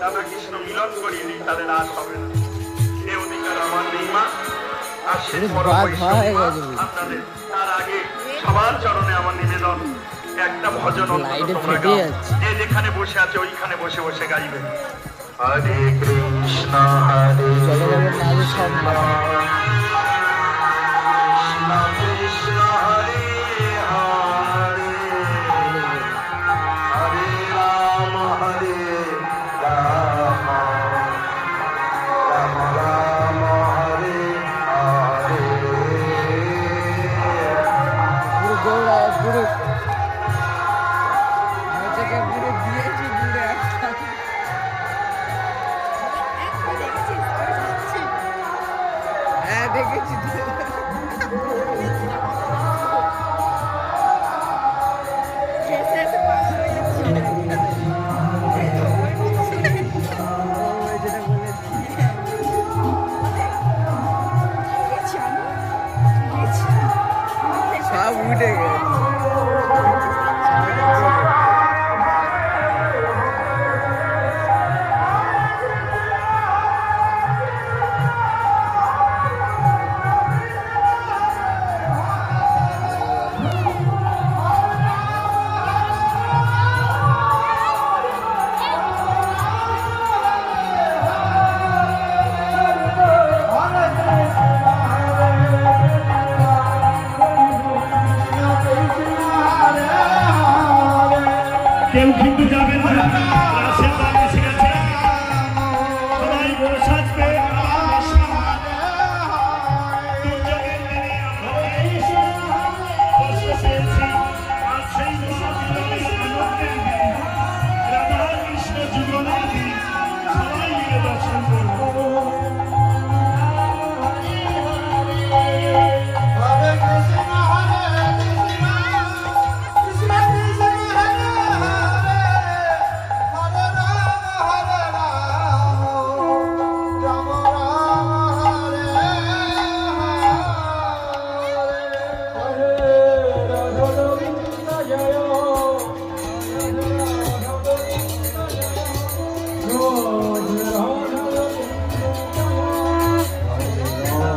রাধা কৃষ্ণ মিলন করিয়ে দিই, তাহলে রাত হবে না। এ অধিকার আমার নেই মা। আর সে আপনাদের তার আগে সবার চরণে আমার নিবেদন, একটা ভজন তোমরা গাও, যে যেখানে বসে আছে ওইখানে বসে বসে গাইবে। হরে কৃষ্ণ হরে কৃষ্ণ কৃষ্ণ হরে হরে, হরে রাম হরে রাম, রাম রাম হরে হরে। দেখেছি সব উঠে গেছে। কেউ কিন্তু